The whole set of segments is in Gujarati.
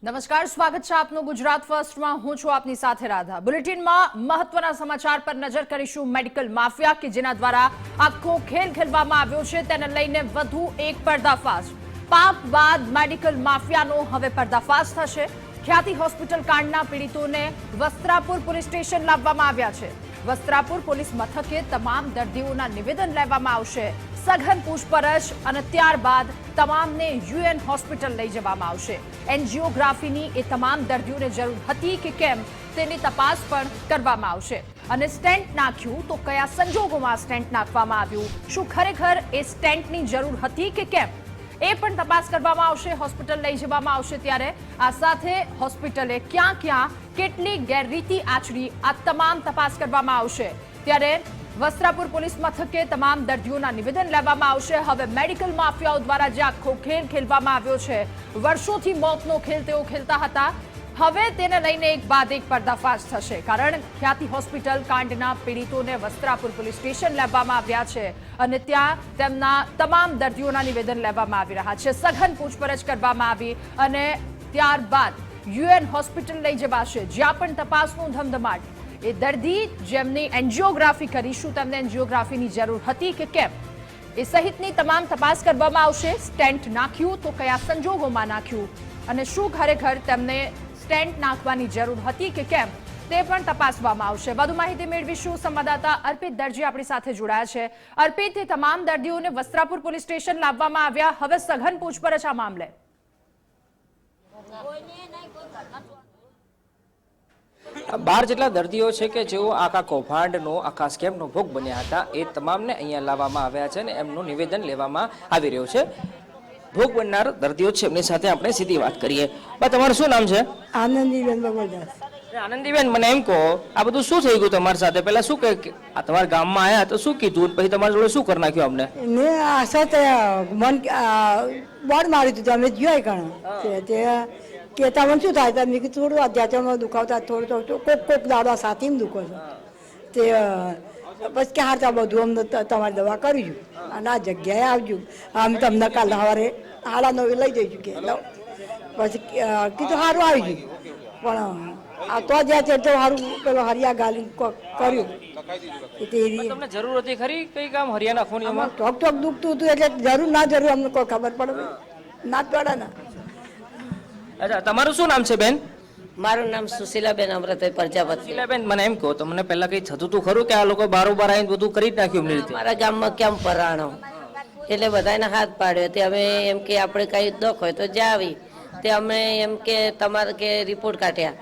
નમસ્કાર, સ્વાગત છે આપનું ગુજરાત ફર્સ્ટમાં। હું છું આપની સાથે રાધા। બુલેટિનમાં મહત્વના સમાચાર પર નજર કરીશું। મેડિકલ માફિયા કે જેના દ્વારા આખો ખેલ ખેલવામાં આવ્યો છે તેને લઈને વધુ એક પર્દાફાશ। પાપ બાદ મેડિકલ માફિયાનો હવે પર્દાફાશ થશે। ખ્યાતિ હોસ્પિટલ કાંડના પીડિતોને વસ્ત્રાપુર પોલીસ સ્ટેશન લાવવામાં આવ્યા છે। વસ્ત્રાપુર પોલીસ મથકે તમામ દર્દીઓના નિવેદન લેવામાં આવશે। સઘન પૂછપરછ અને ત્યારબાદ તમામને યુએન હોસ્પિટલ લઈ જવામાં આવશે। એન્જિયોગ્રાફીની એ તમામ દર્દીઓને જરૂર હતી કે કેમ તેની તપાસ પણ કરવામાં આવશે। અને સ્ટેન્ટ નાખ્યું તો કયા સંજોગોમાં સ્ટેન્ટ નાખવામાં આવ્યું, શું ખરેખર એ સ્ટેન્ટની જરૂર હતી કે કેમ એ પણ તપાસ કરવામાં આવશે। હોસ્પિટલ લઈ જવામાં આવશે ત્યારે આ સાથે હોસ્પિટલે ક્યાં ક્યાં કેટલી ગેરરીતિ આચરી આ તમામ તપાસ કરવામાં આવશે। ત્યારે વસ્ત્રાપુર પોલીસ મથકે તમામ દર્દીઓના નિવેદન લેવામાં આવશે। હવે મેડિકલ માફિયાઓ દ્વારા જે આખો ખેલ ખેલવામાં આવ્યો છે, વર્ષોથી મોતનો ખેલ તેઓ ખેલતા હતા, હવે તેને લઈને એક બાદ એક પર્દાફાશ થશે। કારણ ખ્યાતિ હોસ્પિટલ કાંડના પીડિતોને વસ્ત્રાપુર પોલીસ સ્ટેશન લાવવામાં આવ્યા છે અને ત્યાં તેમના તમામ દર્દીઓના નિવેદન લેવામાં આવી રહ્યા છે। સઘન પૂછપરછ કરવામાં આવી અને ત્યારબાદ યુએન હોસ્પિટલ લઈ જવાશે, જ્યાં પણ તપાસનું ધમધમાટ। એ દર્દી જેમની એન્જિયોગ્રાફી કરીશું તેમને એન્જિયોગ્રાફીની જરૂર હતી કે કેમ એ સહિતની તમામ તપાસ કરવામાં આવશે। સ્ટેન્ટ નાખ્યું તો કયા સંજોગોમાં નાખ્યું અને શું ખરેખર તેમને સ્ટેન્ટ નાખવાની જરૂર હતી કે કેમ તે પણ તપાસવામાં આવશે। વધુ માહિતી મેળવીશું। સંવાદદાતા અર્પિત દરજી આપણી સાથે જોડાયા છે। અર્પિત, એ તમામ દર્દીઓને વસ્ત્રાપુર પોલીસ સ્ટેશન લાવવામાં આવ્યા, હવે સઘન પૂછપરછ આ મામલે। 12 જેટલા દર્દીઓ છે કે જેઓ આખા કૌભાંડનો આખા સ્કેમનો ભોગ બન્યા હતા, એ તમામને અહીંયા લાવવામાં આવ્યા છે અને એમનું નિવેદન લેવામાં આવી રહ્યું છે। ભોગ બનનાર દર્દીઓ છે એમની સાથે આપણે સીધી વાત કરીએ। બા, તમારું શું નામ છે? આનંદીબેન બબરદાસ। આનંદીબેન, મને એમ કહો, આ બધું શું થઈ ગયું તમારી સાથે? પહેલા શું કે આ તમારા ગામમાં આવ્યા તો શું કીધું, પછી તમારી જોડે શું કરી નાખ્યું અમને? ને આ સાથે મન બોર્ડ માર્યું હતું, અમે જોઈ કણ તે કે તમને શું થાય? મેં કીધું થોડું અધ્યાત્મમાં દુખાવતા થોડું કોક દાડા સાથીમાં દુખો છે તે પછી કે હારતા બધું અમને તમારી દવા કરીશું અને આ જગ્યાએ આવજો, અમે તમને કાલ સવારે 9:30 લઈ જઈશું કે પછી કીધું સારું આવી ગયું। પણ આ તો જ્યાં છે તો સારું પેલો હરિયા ગાલી કર્યું। તમને જરૂર હતી ખરી કઈ કામ હરિયાણા ખૂણીમાં? ટોક દુખતું હતું એટલે જરૂર ના જરૂર અમને કોઈ ખબર પડે ના જ પડે ને। અચ્છા, તમારું શું નામ છે બેન? મારું નામ સુશીલાબેન અમૃતભાઈ પ્રજાપતિ। સુશીલાબેન, મને એમ કહો, તમને પહેલા કઈ થતું હતું ખરું કે આ લોકો બારોબાર આવીને બધું કરી જ નાખ્યું એમની રીતે? અમારા ગામમાં કેમ પરાણો એટલે બધાને હાથ પાડ્યો તે અમે એમ કે આપણે કઈ દુખ હોય તો જાવી તે અમે એમ કે તમારે કે રિપોર્ટ કાઢ્યા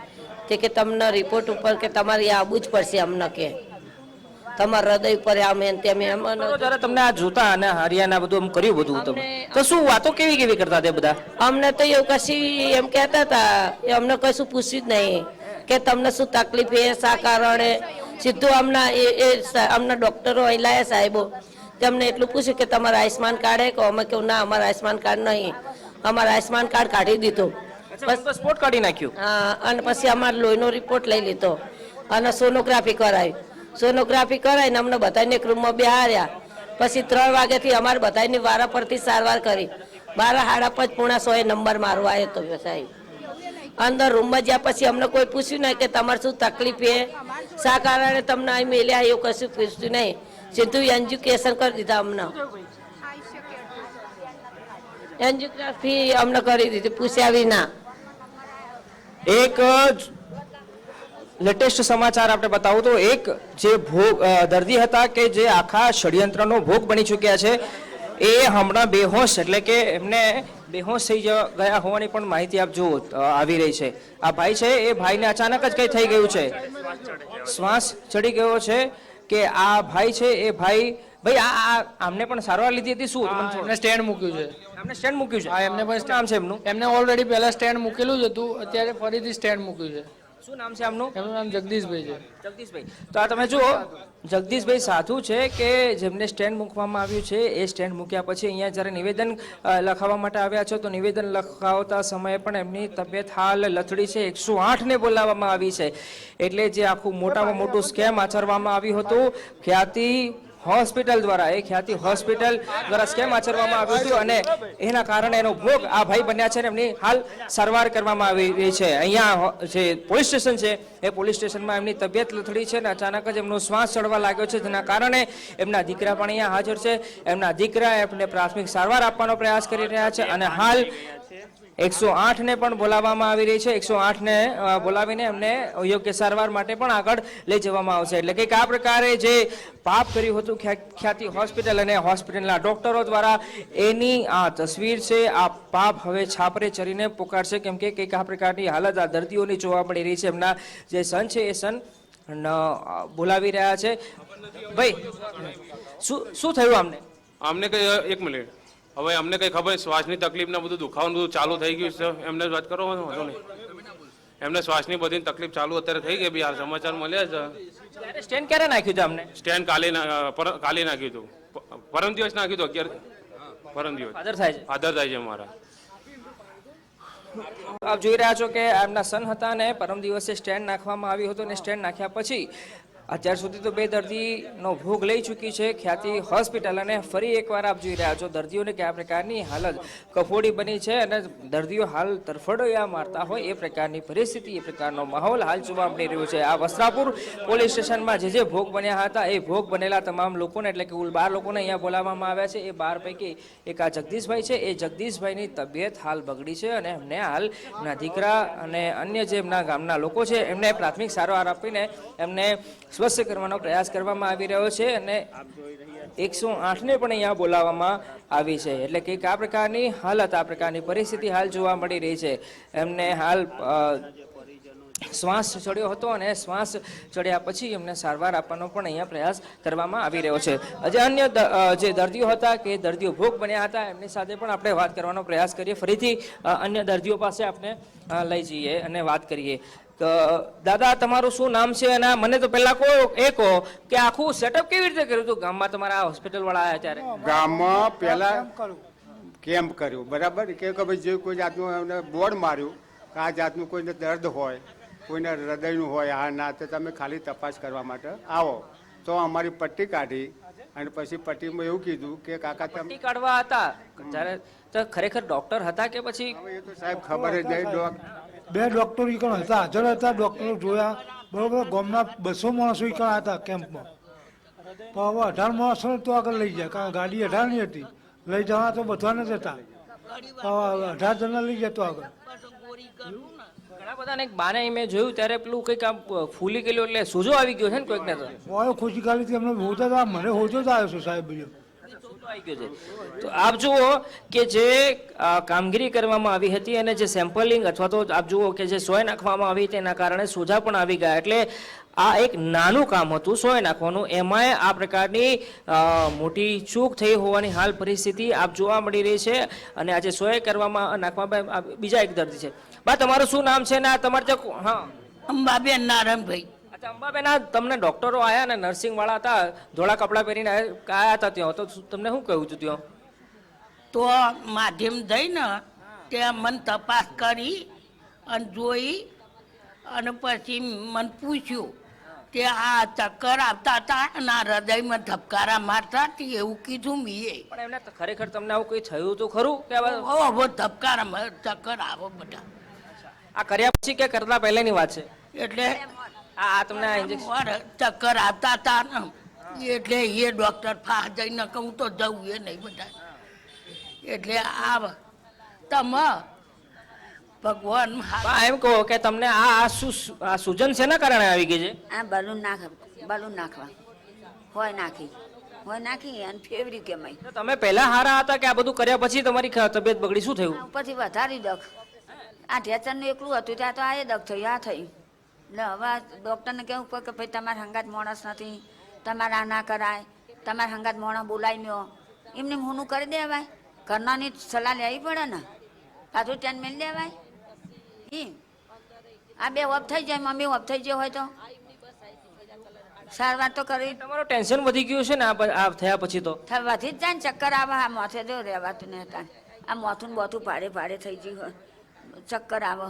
તે કે તમને રિપોર્ટ ઉપર કે તમારે આવવું જ પડશે અમને કે તમારા હૃદય ઉપર આમે તેમ જ્યારે તમને આ જોતા અને હરિયાણા બધું એમ કર્યું બધું તમે તો શું વાતો કેવી કેવી કરતા તે બધા? અમને તો એવું કશી એમ કહેતા હતા, એ અમને કશું પૂછ્યું જ નહીં કે તમને શું તકલીફ એ શા કારણે। સીધું અમને ડૉક્ટરો લાયા સાહેબો તેમને એટલું પૂછ્યું કે તમારા આયુષ્માન કાર્ડ કે અમે કહ્યું ના અમારા આયુષ્માન કાર્ડ નહીં, અમારા આયુષ્માન કાર્ડ કાઢી દીધું। સ્પોટ કાઢી નાખ્યું। હા, અને પછી અમારે લોહીનો રિપોર્ટ લઈ લીધો અને સોનોગ્રાફી કરાવી। સોનોગ્રાફી કરાવીને અમને બધાને એક રૂમમાં બેહાર્યા। પછી 3 વાગ્યાથી અમારે બધાની વારા પરથી સારવાર કરી। 12:30 પોણા 100 નંબર મારવા આવ્યો તો સાહેબ અંદર રૂમમાં જ્યાં પછી અમને કોઈ પૂછ્યું નહીં કે તમારે શું તકલીફ છે, શા કારણે તમને અહીં મેલ્યા, એવું કશું પૂછ્યું નહીં, સીધું એન્જિયોગ્રેશન કરી દીધા અમને। એન્જિયોગ્રાફી અમને કરી દીધી પૂછ્યા વિના। એક લેટેસ્ટ સમાચાર આપણે બતાવું તો એક જે દર્દી હતા કે જે આખા ષડયંત્રનો ભોગ બની ચૂક્યા છે, એ હમણાં બેહોશ એટલે કે એમને બેહોશ થઈ ગયા હોવાની પણ માહિતી આપ જો આવી રહી છે। આ ભાઈ છે એ ભાઈને અચાનક જ કંઈ થઈ ગયું છે, શ્વાસ ચડી ગયો છે કે આ ભાઈ છે એ ભાઈ આમને પણ સારવાર લીધી હતી? શું એમને સ્ટેન્ડ મૂક્યું છે? એમને સ્ટેન્ડ મૂક્યું છે? હા, એમને પણ નામ છે એમનું? એમને ઓલરેડી પહેલા સ્ટેન્ડ મૂકેલું જ હતું, અત્યારે ફરીથી સ્ટેન્ડ મૂક્યું છે। શું નામ છે આમનું? એમનું નામ જગદીશભાઈ છે। જગદીશભાઈ, તો આ તમે જુઓ, જગદીશભાઈ સાધુ છે કે જેમને સ્ટેન્ડ મૂકવામાં આવ્યું છે, એ સ્ટેન્ડ મૂક્યા પછી અહીંયા જ્યારે નિવેદન લખાવવા માટે આવ્યા છે તો નિવેદન લખાવતા સમયે પણ એમની તબિયત હાલ લથડી છે। 108ને બોલાવવામાં આવી છે, એટલે જે આખું મોટામાં મોટું સ્કેમ આચરવામાં આવ્યું હતું ખ્યાતિ હોસ્પિટલ દ્વારા એ ખ્યાતિ હોસ્પિટલ દ્વારા સ્કેમ આચરવામાં આવ્યું હતું અને એના કારણે એનો ભોગ આ ભાઈ બન્યા છે અને એમની હાલ સારવાર કરવામાં આવી રહી છે. અહીંયા જે પોલીસ સ્ટેશન છે એ પોલીસ સ્ટેશનમાં એમની તબિયત લથડી છે અને અચાનક જ એમનો શ્વાસ ચડવા લાગ્યો છે, જેના કારણે એમના દીકરા પણ અહીંયા હાજર છે. એમના દીકરા એમને પ્રાથમિક સારવાર આપવાનો પ્રયાસ કરી રહ્યા છે અને હાલ 108 ને પણ બોલાવવામાં આવી રહી છે. 108 ને બોલાવીને એમને યોગ્ય સારવાર માટે પણ આગળ લઈ જવામાં આવશે. એટલે કે આ પ્રકારે જે પાપ કર્યું હતું ખ્યાતિ હોસ્પિટલ અને હોસ્પિટલના ડોક્ટરો દ્વારા, એની આ તસવીર છે. આ પાપ હવે છાપરે ચરીને પુકારશે, કેમ કે કંઈક આ પ્રકારની હાલત આ દર્દીઓની જોવા મળી રહી છે. એમના જે સન છે એ સન બોલાવી રહ્યા છે. ભાઈ શું થયું અમને કઈ એક મિનિટ, હવે અમને કઈ ખબર શ્વાસની તકલીફ ને બધું દુખાવાનું બધું ચાલુ થઈ ગયું છે. એમને જ વાત કરો વાંધો નહીં. એમને શ્વાસની બધી તકલીફ ચાલુ અત્યારે થઈ ગઈ. બી સમાચાર મળ્યા છે. સ્ટેન્ડ ક્યારે નાખ્યું હતું અમને? સ્ટેન્ડ કાલે નાખ્યું હતું. પરમ દિવસ નાખ્યું હતું. 11 પરમ દિવસ ફાધર થાય છે. ફાધર થાય છે મારા. આપ જોઈ રહ્યા છો કે એમના સન હતા ને પરમ દિવસે સ્ટેન્ડ નાખવામાં આવ્યું હતું અને સ્ટેન્ડ નાખ્યા પછી અત્યાર સુધી તો 2 દર્દીનો ભોગ લઈ ચૂકી છે ખ્યાતિ હોસ્પિટલ. અને ફરી એકવાર આપ જોઈ રહ્યા છો દર્દીઓને કયા પ્રકારની હાલત કફોડી બની છે અને દર્દીઓ હાલ તરફડિયા મારતા હોય એ પ્રકારની પરિસ્થિતિ, એ પ્રકારનો માહોલ હાલ જોવા મળી રહ્યો છે. આ વસ્ત્રાપુર પોલીસ સ્ટેશનમાં જે ભોગ બન્યા હતા એ ભોગ બનેલા તમામ લોકોને, એટલે કે કુલ 12 લોકોને અહીંયા બોલાવવામાં આવ્યા છે. એ 12 પૈકી એક આ જગદીશભાઈ છે. એ જગદીશભાઈની તબિયત હાલ બગડી છે અને એમને હાલ એમના દીકરા અને અન્ય જે એમના ગામના લોકો છે એમને પ્રાથમિક સારવાર આપીને એમને સ્વસ્થ કરવાનો પ્રયાસ કરવામાં આવી રહ્યો છે અને 108 ને પણ અહીંયા બોલાવવામાં આવી છે. એટલે કે આ પ્રકારની હાલત, આ પ્રકારની પરિસ્થિતિ હાલ જોવા મળી રહી છે. એમને હાલ શ્વાસ ચડ્યો હતો અને શ્વાસ ચડ્યા પછી એમને સારવાર આપવાનો પણ અહીંયા પ્રયાસ કરવામાં આવી રહ્યો છે. હજી અન્ય જે દર્દીઓ હતા કે દર્દીઓ ભોગ બન્યા હતા એમની સાથે પણ આપણે વાત કરવાનો પ્રયાસ કરીએ. ફરીથી અન્ય દર્દીઓ પાસે આપણે લઈ જઈએ અને વાત કરીએ. તો દાદા, તમારું શું નામ છે? અને મને તો પહેલા કહો કે આખું સેટઅપ કેવી રીતે કર્યું હતું ગામમાં તમારા હોસ્પિટલ વાળા આવ્યા ત્યારે? ગામમાં પહેલા કેમ્પ કર્યું, બરાબર. કે ભાઈ જે કોઈ જાતનું એમને બોર્ડ માર્યું કે આ જાતનું કોઈને દર્દ હોય, કોઈને હૃદયનું હોય, આ ના, તો તમે ખાલી તપાસ કરવા માટે આવો. તો અમારી પટ્ટી કાઢી અને પછી પટ્ટીમાં એવું કીધું કે કાકા તમે પટ્ટી કાઢવા હતા ત્યારે તો ખરેખર ડોક્ટર હતા કે પછી? એ તો સાહેબ ખબર જ નહીં. 2 ડોક્ટરો ઈકણ હતા, હાજર હતા. ડોક્ટરો જોયા, બરોબર. ગામના 200 માણસો ઈકણ હતા કેમ્પમાં. તો હવે 18 માણસો તો આગળ લઈ જાય, કારણ ગાડી 18 ની હતી. લઈ જવા તો બધાને જ હતા. 18 જણા લઈ જતો આગળ. ઘણા બધાને એક બાને મેં જોયું ત્યારે પેલું કંઈક આમ ફૂલી ગયેલું, એટલે સોજો આવી ગયો છે ને કોઈકને તો? હોય ખુશી ખાલી એમને હોતા હતા. મને હોજો જ આવ્યો છે સાહેબ બીજો. તો આપ જુઓ કે જે કામગીરી કરવામાં આવી હતી અને જે સેમ્પલિંગ અથવા તો આપ જુઓ કે જે સોય નાખવામાં આવી તેના કારણે સોજા પણ આવી ગયા. એટલે આ એક નાનું કામ હતું સોય નાખવાનું, એમાંય આ પ્રકારની મોટી ચૂક થઈ હોવાની હાલ પરિસ્થિતિ આપ જોવા મળી રહી છે. અને આજે સોય કરવામાં નાખવામાં બીજા એક દર્દી છે. બા, તમારું શું નામ છે? ને આ તમારે હા, અંબાબેન નારાયણભાઈ. અચ્છા, અંબાબેન, આ તમને ડોક્ટરો આયા ને નર્સિંગ વાળા હતા, ધોળા કપડાં પહેરીને આયા હતા ત્યાં, તો તમને શું કહ્યું હતું ત્યાં? તો માધ્યમ જઈને ત્યાં મને તપાસ કરી અને જોઈ અને પછી મને પૂછ્યું કે આ ચક્કર આવતા હતા અને આ હૃદયમાં ધબકારા મારતા હતા, એવું કીધું મેં. પણ એમને ખરેખર તમને આવું કંઈ થયું હતું ખરું કે હવે ધબકારા ચક્કર આવો બધા? આ કર્યા પછી કે કરતા પહેલાની વાત છે? એટલે આ તમને આ ઇન્જેક્શન ચક્કર આવતા હતા ને એટલે એ ડૉક્ટર ફાહ જઈને કહું તો જવું એ નહીં બધા. એટલે આ તમે ભગવાન એમ કહો કે તમને આ સૂજન શેના કારણે આવી ગઈ છે? આ બલૂન નાખવા હોય નાખી અને ફેવરી કેમાય. તમે પહેલા હારા હતા કે આ બધું કર્યા પછી તમારી તબિયત બગડી? શું થયું પછી? વધારી દખ. આ ઢેચરનું એકલું હતું ત્યાં તો આ દખ થયું, આ થયું. એટલે હવે ડૉક્ટરને કહેવું પડે કે ભાઈ તમારા હંગાત માણસ નથી, તમારે આ ના કરાય, તમારા હંગાત માણસ બોલાવી લ્યો. એમને હોનું કરી દેવાય, ઘરનાની સલાહ લેવી પડે ને, પાછું ત્યાં મેળ દેવાય. આ 2 વપ થઈ જાય, મમ્મી વપ થઈ જાય હોય તો સારવાર તો કરી. તમારું ટેન્શન વધી ગયું છે ને આ થયા પછી? તો વધી જ જાય ને, ચક્કર આવે. આ માથે જો રહેવાતું ને હતા, આ માથું બોથું ભારે ભારે થઈ ગયું હોય, ચક્કર આવે.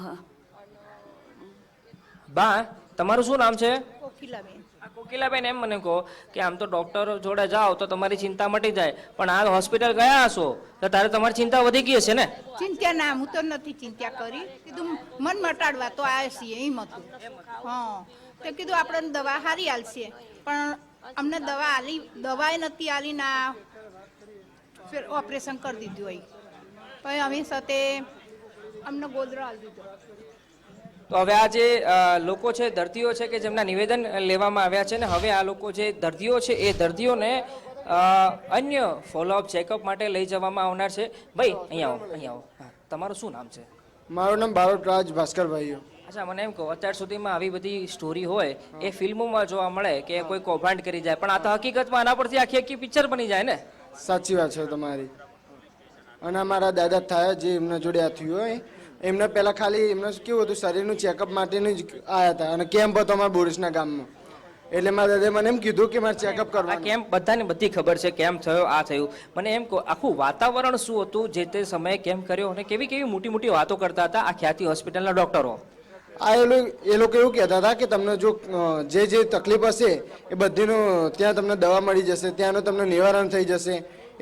બા, તમારું શું નામ છે? કોકિલાબેન. કોકિલાબેન એમ મને કહો કે આમ તો ડોક્ટર જોડે જાઓ તો તમારી ચિંતા મટી જાય, પણ આ હોસ્પિટલ ગયા હશો તો તારે તમારી ચિંતા વધી ગઈ હશે ને? ચિંતા ના, હું તો નથી ચિંતા કરી, કીધું મન મટાડવા તો આવ્યા છીએ એમ હતું. હા, તો કીધું આપણને દવા સારી આલશે, પણ અમને દવા આલી, દવાએ નથી આલી ના ફેર ઓપરેશન કરી દીધું હોય. પછી અમે સાથે અમને ગોદરો આલી દીધો. તો હવે આ જે લોકો છે, દર્દીઓ છે કે જેમના નિવેદન લેવામાં આવ્યા છે ને, હવે આ લોકો જે દર્દીઓ છે એ દર્દીઓને અન્ય ફોલોઅપ ચેકઅપ માટે લઈ જવામાં આવનાર છે. ભાઈ અહીંયા આવો, અહીંયા આવો. હા, તમારું શું નામ છે? મારું નામ બારોટરાજ ભાસ્કરભાઈ. અચ્છા, મને એમ કહો, અત્યાર સુધીમાં આવી બધી સ્ટોરી હોય એ ફિલ્મોમાં જોવા મળે કે કોઈ કૌભાંડ કરી જાય, પણ આ તો હકીકતમાં આના પરથી આખી આખી પિક્ચર બની જાય ને? સાચી વાત છે તમારી. અને અમારા દાદા થાય જે એમના જોડે આ થયું હોય, એમને પહેલા ખાલી એમને કેવું હતું, શરીરનું ચેકઅપ માટેનું જ આવ્યા હતા અને કેમ્પ હતો અમારા બોરીસના ગામમાં. એટલે મારા દાદાએ મને એમ કીધું કે મારે ચેકઅપ કરવા. કેમ્પ બધાને બધી ખબર છે, કેમ થયો, આ થયું. મને એમ કહો, આખું વાતાવરણ શું હતું જે તે સમયે કેમ્પ કર્યો અને કેવી કેવી મોટી મોટી વાતો કરતા હતા આ ખ્યાતિ હોસ્પિટલના ડોક્ટરો? એ લોકો એવું કહેતા હતા કે તમને જો જે તકલીફ હશે એ બધીનું ત્યાં તમને દવા મળી જશે, ત્યાંનું તમને નિવારણ થઈ જશે,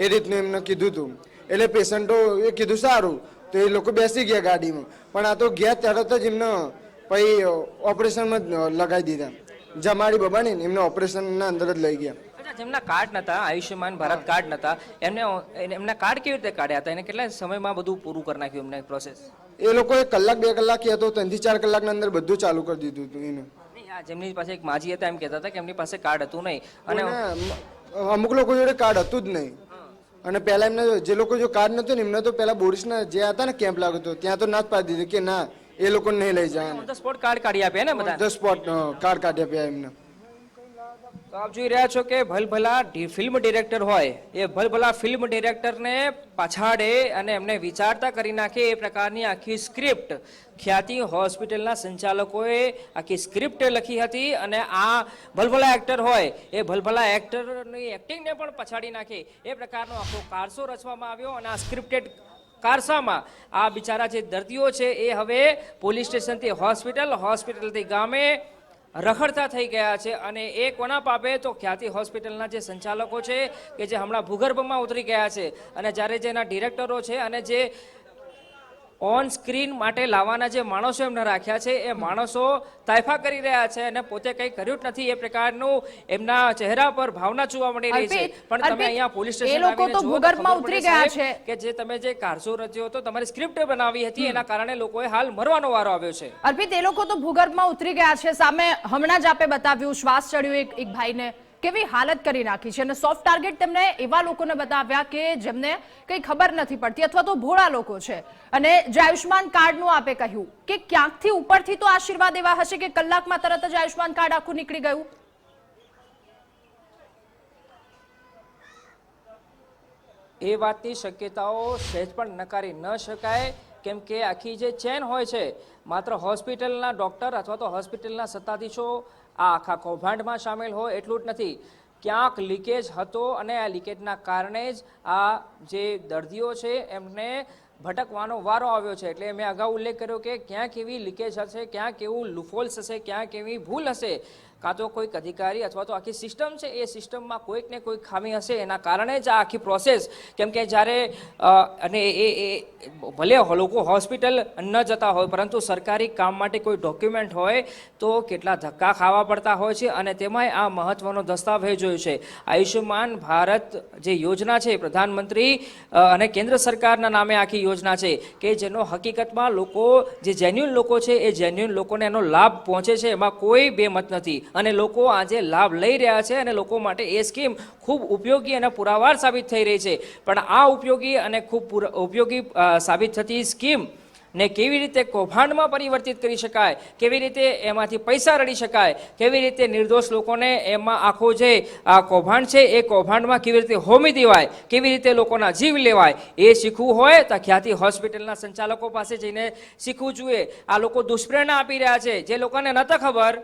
એ રીતનું એમને કીધું હતું. એટલે પેશન્ટો એ કીધું સારું, તો એ લોકો બેસી ગયા ગાડીમાં. પણ આ તો ગયા તરત જ એમને પછી ઓપરેશનમાં લગાવી દીધા. જમાડી બબાને એમને ઓપરેશનના અંદર જ લઈ ગયા. જેમના કાર્ડ નતા, આયુષ્યમાન ભારત કાર્ડ નતા, એમના કાર્ડ કેવી રીતે કાઢ્યા હતા? એને કેટલા સમયમાં બધું પૂરું કરી નાખ્યું એમને પ્રોસેસ? એ લોકોએ કલાક 2 કલાક કહેતો, 3 થી 4 કલાકના અંદર બધું ચાલુ કરી દીધું હતું એને. જેમની પાસે એક માજી હતા એમ કહેતા હતા કે એમની પાસે કાર્ડ હતું નહીં, અને અમુક લોકો જોડે કાર્ડ હતું જ નહીં. અને પહેલા એમને જે લોકો જો કાર્ડ નતું ને એમને તો પહેલા બોરિસના જે હતા ને કેમ્પ લાગ્યો હતો ત્યાં તો ના જ પાડી દીધું કે ના, એ લોકોને નહીં લઈ જાય. ઓન ધ સ્પોટ કાર્ડ કાઢી આપ્યા ને બધા? ધ સ્પોટ કાર્ડ કાઢી આપ્યા એમને. તો આપ જોઈ રહ્યા છો કે ભલભલા ફિલ્મ ડિરેક્ટર હોય એ ભલભલા ફિલ્મ ડિરેક્ટરને પછાડે અને એમને વિચારતા કરી નાખે એ પ્રકારની આખી સ્ક્રિપ્ટ ખ્યાતિ હોસ્પિટલના સંચાલકોએ આખી સ્ક્રિપ્ટ લખી હતી. અને આ ભલભલા એક્ટર હોય એ ભલભલા એક્ટરની એક્ટિંગને પણ પછાડી નાખે એ પ્રકારનો આખો કારસો રચવામાં આવ્યો. અને આ સ્ક્રિપ્ટેડ કારસામાં આ બિચારા જે દર્દીઓ છે એ હવે પોલીસ સ્ટેશનથી હોસ્પિટલથી ગામે રખડતા થઈ ગયા છે. અને એ કોના પાપે? તો ખ્યાતિ હોસ્પિટલના જે સંચાલકો છે કે જે હમણાં ભૂગર્ભમાં ઉતરી ગયા છે. અને જ્યારે જે એના ડિરેક્ટરો છે અને જે ઓન સ્ક્રીન માટે લાવવાના જે માણસો એમને રાખ્યા છે એ માણસો તાયફા કરી રહ્યા છે અને પોતે કંઈ કર્યું જ નથી એ પ્રકારનું એમના ચહેરા પર ભાવના જોવા મળી રહી છે. પણ તમે અહીંયા પોલીસ સ્ટેશન આવીને જુઓ તો ખબર ઉતરી ગયા છે કે જે તમે જે કારસો રચ્યો હતો, તમારી સ્ક્રિપ્ટ બનાવી હતી, એના કારણે લોકોએ હાલ મરવાનો વારો આવ્યો છે. અર્પિત, એ લોકો તો ભૂગર્ભમાં ઉતરી ગયા છે. સામે હમણાં જ આપે બતાવ્યું, શ્વાસ ચડ્યો એક ભાઈને, કેવી હાલત કરી નાખી છે. અને સોફ્ટ ટાર્ગેટ તેમને એવા લોકોને બતાવ્યા કે જેમને કંઈ ખબર નથી પડતી અથવા તો ભોળા લોકો છે. અને જે આયુષ્માન કાર્ડનું આપે કહ્યું કે ક્યાંકથી ઉપરથી તો આશીર્વાદ એવા હશે કે કલાકમાં તરત જ આયુષ્માન કાર્ડ આખું નીકળી ગયું. એ વાતની શક્યતાઓ સહેજ પણ નકારી ન શકાય. કેમ કે આખી જે ચેન હોય છે, માત્ર હોસ્પિટલના ડોક્ટર અથવા તો હોસ્પિટલના સત્તાધીશો આ આખા કૌભાંડમાં સામેલ હોય એટલું જ નથી. ક્યાંક લીકેજ હતો અને આ લીકેજના કારણે જ આ જે દર્દીઓ છે એમને ભટકવાનો વારો આવ્યો છે. એટલે મેં અગાઉ ઉલ્લેખ કર્યો કે ક્યાંક એવી લીકેજ હશે, ક્યાંક એવું લુફોલ્સ હશે, ક્યાંક એવી ભૂલ હશે, કાં તો કોઈક અધિકારી અથવા તો આખી સિસ્ટમ છે એ સિસ્ટમમાં કોઈક ને કોઈક ખામી હશે. એના કારણે જ આ આખી પ્રોસેસ, કેમ કે જ્યારે અને એ ભલે લોકો હોસ્પિટલ ન જતા હોય પરંતુ સરકારી કામ માટે કોઈ ડોક્યુમેન્ટ હોય તો કેટલા ધક્કા ખાવા પડતા હોય છે. અને તેમાંય આ મહત્વનો દસ્તાવેજ હોય છે આયુષ્યમાન ભારત જે યોજના છે, પ્રધાનમંત્રી અને કેન્દ્ર સરકારના નામે આખી યોજના છે કે જેનો હકીકતમાં લોકો જે જેન્યુઅન લોકો છે એ જેન્યુઅન લોકોને એનો લાભ પહોંચે છે, એમાં કોઈ બેમત નથી. અને લોકો આજે લાભ લઈ રહ્યા છે અને લોકો માટે એ સ્કીમ ખૂબ ઉપયોગી અને પુરાવાર સાબિત થઈ રહી છે. પણ આ ઉપયોગી અને ખૂબ ઉપયોગી સાબિત થતી સ્કીમ ને કેવી રીતે કૌભાંડમાં પરિવર્તિત કરી શકાય, કેવી રીતે એમાંથી પૈસા રડી શકાય, કેવી રીતે નિર્દોષ લોકોને એમાં આખો જે આ કૌભાંડ છે એ કૌભાંડમાં કેવી રીતે હોમી દેવાય, કેવી રીતે લોકોના જીવ લેવાય, એ શીખવું હોય તો ખ્યાતિ હોસ્પિટલના સંચાલકો પાસે જઈને શીખવું જોઈએ. આ લોકો દુષ્પ્રેરણા આપી રહ્યા છે. જે લોકોને નહોતા ખબર,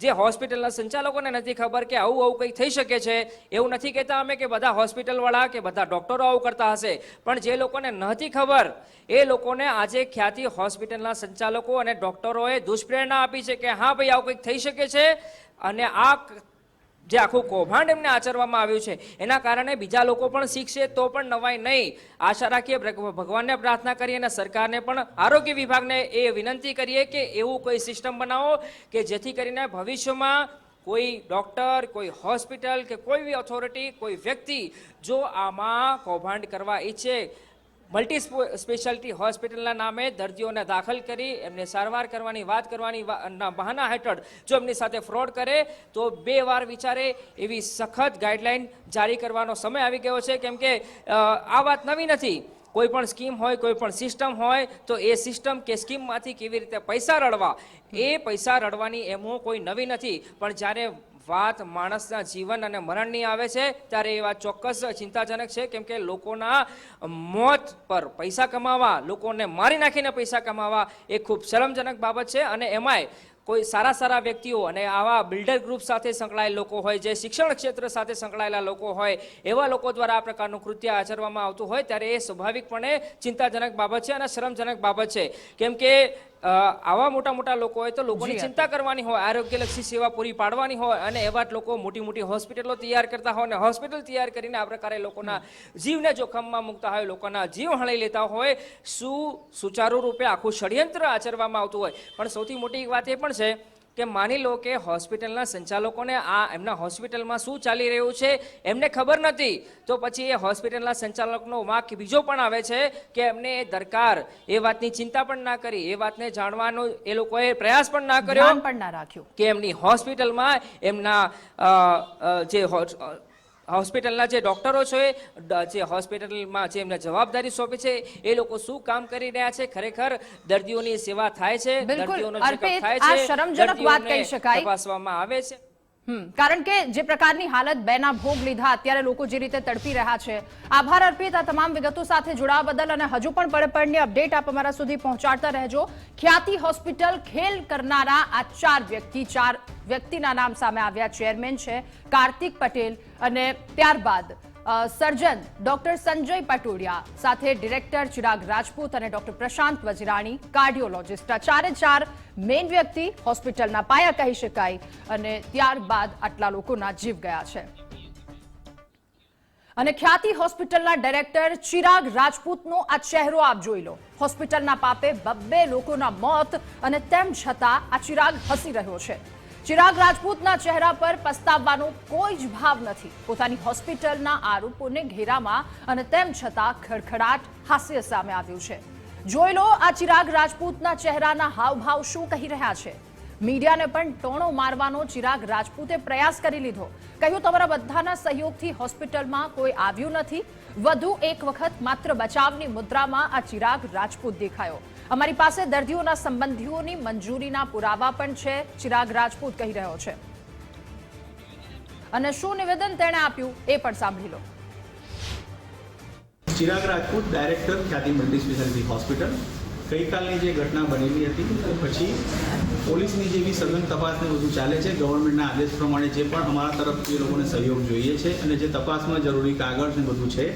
જે હોસ્પિટલના સંચાલકોને નથી ખબર કે આવું કંઈક થઈ શકે છે, એવું નથી કહેતા અમે કે બધા હોસ્પિટલવાળા કે બધા ડૉક્ટરો આવું કરતા હશે, પણ જે લોકોને નહોતી ખબર એ લોકોને આજે ખ્યાતિ હોસ્પિટલના સંચાલકો અને ડૉક્ટરોએ દુષ્પ્રેરણા આપી છે કે હા ભાઈ આવું કંઈક થઈ શકે છે. અને આ જે આખું કૌભાંડ એમને આચરવામાં આવ્યું છે એના કારણે બીજા લોકો પણ શીખશે તો પણ નવાઈ નહીં. આશા રાખીએ, ભગવાનને પ્રાર્થના કરીએ અને સરકારને પણ આરોગ્ય વિભાગને એ વિનંતી કરીએ કે એવું કોઈ સિસ્ટમ બનાવો કે જેથી કરીને ભવિષ્યમાં કોઈ ડૉક્ટર, કોઈ હોસ્પિટલ કે કોઈ બી ઓથોરિટી, કોઈ વ્યક્તિ જો આમાં કૌભાંડ કરવા ઈચ્છે, મલ્ટી સ્પેશિયાલિટી હોસ્પિટલના નામે દર્દીઓને દાખલ કરી એમને સારવાર કરવાની વાત કરવાની બહાના હેઠળ જો એમની સાથે ફ્રોડ કરે તો 2 વાર વિચારે એવી સખત ગાઈડલાઈન જારી કરવાનો સમય આવી ગયો છે. કેમ કે આ વાત નવી નથી. કોઈ પણ સ્કીમ હોય, કોઈ પણ સિસ્ટમ હોય તો એ સિસ્ટમ કે સ્કીમમાંથી કેવી રીતે પૈસા રળવા, એ પૈસા રળવાની એમાં કોઈ નવી નથી. પણ જ્યારે વાત માણસના જીવન અને મરણની આવે છે ત્યારે એ વાત ચોક્કસ ચિંતાજનક છે. કેમ કે લોકોના મોત પર પૈસા કમાવા, લોકોને મારી નાખીને પૈસા કમાવા એ ખૂબ શરમજનક બાબત છે. અને એમાંય કોઈ સારા વ્યક્તિઓ અને આવા બિલ્ડર ગ્રુપ સાથે સંકળાયેલા લોકો હોય, જે શિક્ષણ ક્ષેત્ર સાથે સંકળાયેલા લોકો હોય, એવા લોકો દ્વારા આ પ્રકારનું કૃત્ય આચરવામાં આવતું હોય ત્યારે એ સ્વાભાવિકપણે ચિંતાજનક બાબત છે અને શરમજનક બાબત છે. કેમ કે આવા મોટા લોકો હોય તો લોકોની ચિંતા કરવાની હોય, આરોગ્યલક્ષી સેવા પૂરી પાડવાની હોય અને એવા જ લોકો મોટી હોસ્પિટલો તૈયાર કરતા હોય અને હોસ્પિટલ તૈયાર કરીને આ પ્રકારે લોકોના જીવને જોખમમાં મૂકતા હોય, લોકોના જીવ હણાઈ લેતા હોય, સુચારુ રૂપે આખું ષડયંત્ર આચરવામાં આવતું હોય. પણ સૌથી મોટી વાત એ પણ છે કે માની લો કે હોસ્પિટલના સંચાલકોને આ એમના હોસ્પિટલમાં શું ચાલી રહ્યું છે એમને ખબર નથી, તો પછી એ હોસ્પિટલના સંચાલકનો વાંક બીજો પણ આવે છે કે એમને એ દરકાર એ વાતની ચિંતા પણ ના કરી, એ વાતને જાણવાનો એ લોકોએ પ્રયાસ પણ ના કર્યો, પણ ના રાખ્યું કે એમની હોસ્પિટલમાં એમના જે હોસ્પિટલના જે ડોક્ટરો છે, જે હોસ્પિટલમાં જે એમને જવાબદારી સોંપી છે એ લોકો શું કામ કરી રહ્યા છે, ખરેખર દર્દીઓની સેવા થાય છે, દર્દીઓનો ચેકઅપ થાય છે, શરમજનક વાત કહી શકાય, તપાસવામાં આવે છે. કારણ કે જે પ્રકારની હાલત બેના ભોગ લીધા અત્યારે લોકો જે રીતે તડપી રહ્યા છે. આભાર અર્પિત આ તમામ વિગતો સાથે જોડાવા બદલ. અને હજુ પણ પળપળની અપડેટ આપ અમારા સુધી પહોંચાડતા રહેજો. ખ્યાતિ હોસ્પિટલ ખેલ કરનારા આ 4 વ્યક્તિના નામ સામે આવ્યા. ચેરમેન છે કાર્તિક પટેલ અને ત્યારબાદ સર્જન ડોક્ટર સંજય પટોડિયા, સાથે ડિરેક્ટર ચિરાગ રાજપૂત અને ડોક્ટર પ્રશાંત વજીરાણી, કાર્ડિયોલોજિસ્ટ. 4 મેઇન વ્યક્તિ હોસ્પિટલના પાયા કહી શકાય અને ત્યારબાદ આટલા લોકોના જીવ ગયા છે. અને ખ્યાતિ હોસ્પિટલના ડાયરેક્ટર ચિરાગ રાજપૂતનો આ ચહેરો આપ જોઈ લો. હોસ્પિટલના પાપે 2 લોકોના મોત અને તેમ છતાં આ ચિરાગ હસી રહ્યો છે. ચિરાગ રાજપૂતના ચહેરા પર પસ્તાવવાનો કોઈ જ ભાવ નથી. પોતાની હોસ્પિટલના આરોપોને ઘેરામાં અને તેમ છતાં ખડખડાટ હાસ્ય સામે આવ્યું છે. જોઈ લો આ ચિરાગ રાજપૂતના ચહેરાના હાવભાવ શું કહી રહ્યા છે. મીડિયાને પણ ટોણો મારવાનો ચિરાગ રાજપૂતે પ્રયાસ કરી લીધો. કહ્યું તમારા બધાના સહયોગથી હોસ્પિટલમાં કોઈ આવ્યું નથી. વધુ એક વખત માત્ર બચાવની મુદ્રામાં આ ચિરાગ રાજપૂત દેખાયો. અમારી પાસે દર્દીઓના સંબંધીઓની મંજૂરીના પુરાવા પણ છે, ચિરાગ રાજપૂત કહી રહ્યો છે. અને શું નિવેદન તેણે આપ્યું એ પણ સાંભળી લો. ચિરાગ રાજપૂત, ડાયરેક્ટર ખ્યાતિ મલ્ટી સ્પેશિયાલિટી હોસ્પિટલ. ગઈકાલની જે ઘટના બનેલી હતી પછી પોલીસની જે બી સઘન તપાસને બધું ચાલે છે, ગવર્મેન્ટના આદેશ પ્રમાણે જે પણ અમારા તરફથી એ લોકોને સહયોગ જોઈએ છે અને જે તપાસમાં જરૂરી કાગળ ને બધું છે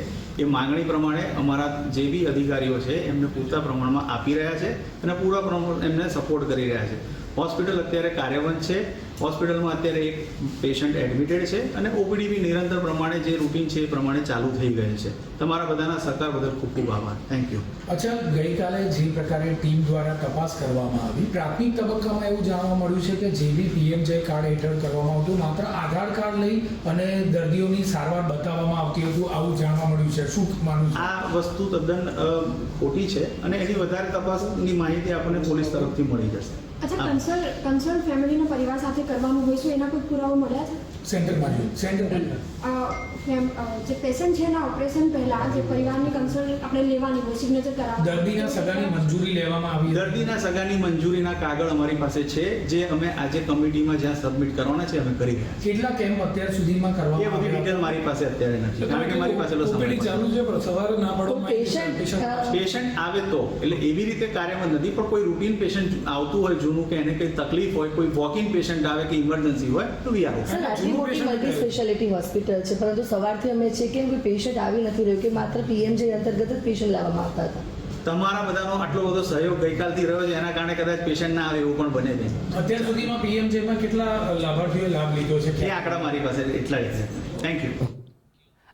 એ માંગણી પ્રમાણે અમારા જે બી અધિકારીઓ છે એમને પૂરતા પ્રમાણમાં આપી રહ્યા છે અને પૂરા પ્રમાણમાં એમને સપોર્ટ કરી રહ્યા છે. હોસ્પિટલ અત્યારે કાર્યરત છે. હોસ્પિટલમાં અત્યારે એક પેશન્ટ એડમિટેડ છે અને ઓપીડી બી નિરંતર પ્રમાણે જે રૂટીન છે એ પ્રમાણે ચાલુ થઈ ગયેલ છે. તમારા બધાના સહકાર બદલ ખૂબ ખૂબ આભાર. Thank you. અચ્છા, ગઈકાલે જે પ્રકારે ટીમ દ્વારા તપાસ કરવામાં આવી, પ્રાથમિક તબક્કામાં એવું જાણવા મળ્યું છે કે જે બી પીએમજે કાર્ડ હેઠળ કરવામાં આવતું માત્ર આધાર કાર્ડ લઈ અને દર્દીઓની સારવાર બતાવવામાં આવતી હતું, આવું જાણવા મળ્યું છે. શું માનવું છે? આ વસ્તુ તદ્દન ખોટી છે અને એની વધારે તપાસની માહિતી આપણને પોલીસ તરફથી મળી જશે. અચ્છા, કન્સર્ન ફેમિલીના પરિવાર સાથે કરવાનું હોય છે, એના કોઈ પુરાવા મળ્યા છે? જે પેશન્ટ છે એના ઓપરેશન પહેલા જે પરિવારની કન્સર્ન આપણે લેવાની હોય, સિગ્નેચર કરાવવા, દર્દીના સગાની મંજૂરી લેવામાં આવી. દર્દીના સગાની મંજૂરીના કાગળ અમારી પાસે છે, જે અમે આજે કમિટીમાં જ્યાં સબમિટ કરવાના છે અમે કરી ગયા. કેટલા કેમ્પ અત્યાર સુધીમાં કરવામાં આવ્યા? એ બધી ડિટેલ મારી પાસે અત્યારે નથી, કારણ કે મારી પાસે ચાલુ છે. સવારે ના પડો પેશન્ટ આવે તો એટલે એવી રીતે કાર્યમાં નથી, પણ કોઈ રૂટીન પેશન્ટ આવતું હોય જૂનું કે એને કંઈ તકલીફ હોય, કોઈ વોકિંગ પેશન્ટ આવે કે ઇમરજન્સી હોય તો we are multi speciality hospital છે, પરંતુ સવારથી અમે છે કે કોઈ પેશન્ટ આવી નથી રહ્યું, કે માત્ર પીએમજે અંતર્ગત જ પેશન્ટ લાવવામાં આવતા હતા. તમારા બધાનો આટલો બધો સહયોગ ગઈકાલથી રહ્યો છે, એના કારણે કદાચ પેશન્ટ ના આવે એવું પણ બને છે. અત્યાર સુધીમાં પીએમજેમાં કેટલા લાભાર્થીઓએ લાભ લીધો છે? એ આંકડા મારી પાસે એટલા જ છે. Thank you.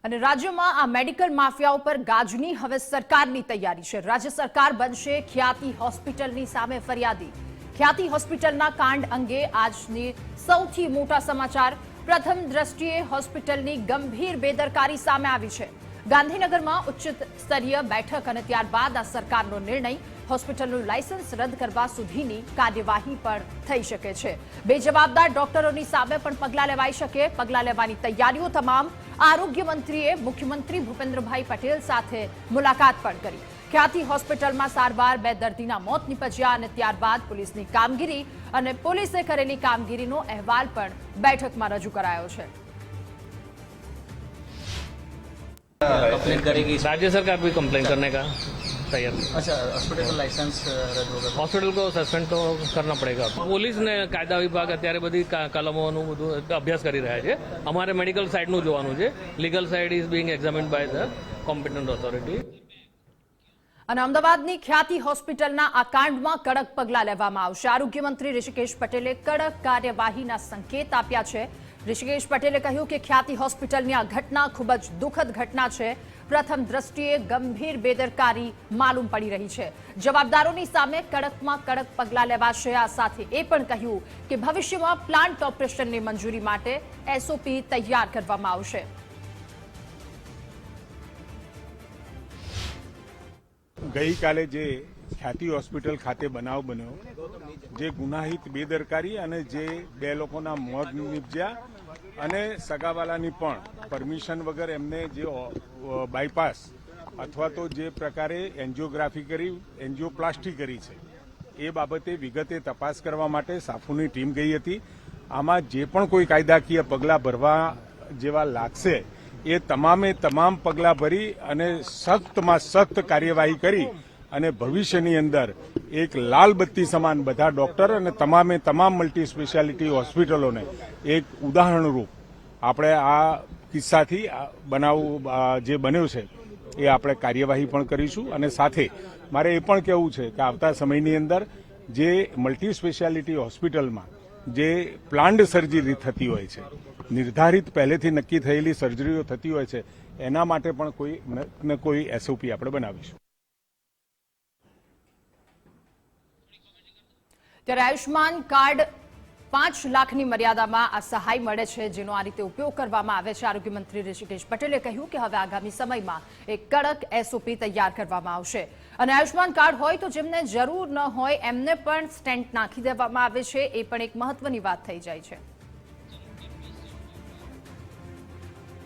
અને રાજ્યમાં આ મેડિકલ માફિયાઓ પર ગાજની હવે સરકારની તૈયારી છે. રાજ્ય સરકાર બનશે ખ્યાતિ હોસ્પિટલની સામે ફરિયાદી. ખ્યાતિ હોસ્પિટલના કાંડ અંગે આજની સૌથી મોટા સમાચાર. પ્રથમ દ્રષ્ટિએ હોસ્પિટલની ગંભીર બેદરકારી સામે આવી છે. ગાંધીનગરમાં ઉચ્ચ સ્તરીય બેઠક અને ત્યારબાદ આ સરકારનો નિર્ણય. હોસ્પિટલનું લાયસન્સ રદ કરવા સુધીની કાર્યવાહી પણ થઈ શકે છે. બેજવાબદાર ડોક્ટરોની સામે પણ પગલાં લેવાઈ શકે. પગલાં લેવાની તૈયારીઓ તમામ. આરોગ્ય મંત્રીએ મુખ્યમંત્રી ભૂપેન્દ્રભાઈ પટેલ સાથે મુલાકાત પણ કરી. ખ્યાતિ હોસ્પિટલમાં સારવાર 2 દર્દીના મોત નીપજ્યા અને ત્યારબાદ પોલીસની કામગીરી અને પોલીસે કરેલી કામગીરીનો અહેવાલ પણ બેઠકમાં રજૂ કરાયો છે. कंप्लेंट करेगी राज्य सरकार भी कंप्लेंट करने का तैयार. अच्छा, हॉस्पिटल का लाइसेंस रद्द होगा, हॉस्पिटल को सस्पेंड तो करना पड़ेगा. પોલીસ ને કાયદા વિભાગ અત્યારે બધી કલમોનું બધું અભ્યાસ કરી રહ્યા છે. અમારે મેડિકલ સાઇડનું જોવાનું છે. Legal side is being examined by the competent authority. અને અમદાવાદની ખ્યાતિ હોસ્પિટલના આ કાંડમાં કડક પગલાં લેવામાં આવશે. આરોગ્ય મંત્રી ઋષિકેશ પટેલે કડક કાર્યવાહીના સંકેત આપ્યા છે. ઋષિકેશ પટેલે કહ્યું કે ખ્યાતિ હોસ્પિટલની આ ઘટના ખૂબ જ દુઃખદ ઘટના છે. પ્રથમ દ્રષ્ટિએ ગંભીર બેદરકારી માલુમ પડી રહી છે. જવાબદારોની સામે કડકમાં કડક પગલાં લેવાશે. આ સાથે એ પણ કહ્યું કે ભવિષ્યમાં પ્લાન્ટ ઓપરેશનની મંજૂરી માટે એસઓપી તૈયાર કરવામાં આવશે. ગઈકાલે જે ખ્યાતિ હોસ્પિટલ ખાતે બનાવ બન્યો, જે ગુનાહિત બેદરકારી અને જે 2 લોકોના મોત નીપજ્યા અને સગાવાલાની પણ પરમિશન વગર એમને જે બાયપાસ અથવા તો જે પ્રકારે એન્જિયોગ્રાફી કરી, એન્જિયોપ્લાસ્ટી કરી છે, એ બાબતે વિગતે તપાસ કરવા માટે સાફુની ટીમ ગઈ હતી. આમાં જે પણ કોઈ કાયદાકીય પગલાં ભરવા જેવા લાગશે એ તમામે તમામ પગલાં ભરી અને સખ્તમાં સખ્ત કાર્યવાહી કરી અને ભવિષ્યની અંદર એક લાલ બત્તી સમાન બધા ડોક્ટર અને તમામે તમામ મલ્ટી સ્પેશિયાલિટી હોસ્પિટલોને એક ઉદાહરણરૂપ આપણે આ કિસ્સાથી બનાવ જે બન્યો છે એ આપણે કાર્યવાહી પણ કરીશું. અને સાથે મારે એ પણ કહેવું છે કે આવતા સમયની અંદર જે મલ્ટી સ્પેશિયાલિટી હોસ્પિટલમાં જે પ્લાન્ડ સર્જરી થતી હોય છે, નિર્ધારિત પહેલેથી નક્કી થયેલી સર્જરીઓ થતી હોય છે, એના માટે પણ કોઈ એસઓપી આપણે બનાવીશું. ત્યારે આયુષ્માન કાર્ડ 5 લાખની મર્યાદામાં આ સહાય મળે છે, જેનો આ રીતે ઉપયોગ કરવામાં આવે છે. આરોગ્ય મંત્રી ઋષિકેશ પટેલે કહ્યું કે હવે આગામી સમયમાં એક કડક એસઓપી તૈયાર કરવામાં આવશે. અને આયુષ્માન કાર્ડ હોય તો જેમને જરૂર ન હોય એમને પણ સ્ટેન્ટ નાખી દેવામાં આવે છે. એ પણ એક મહત્વની વાત થઈ જાય છે.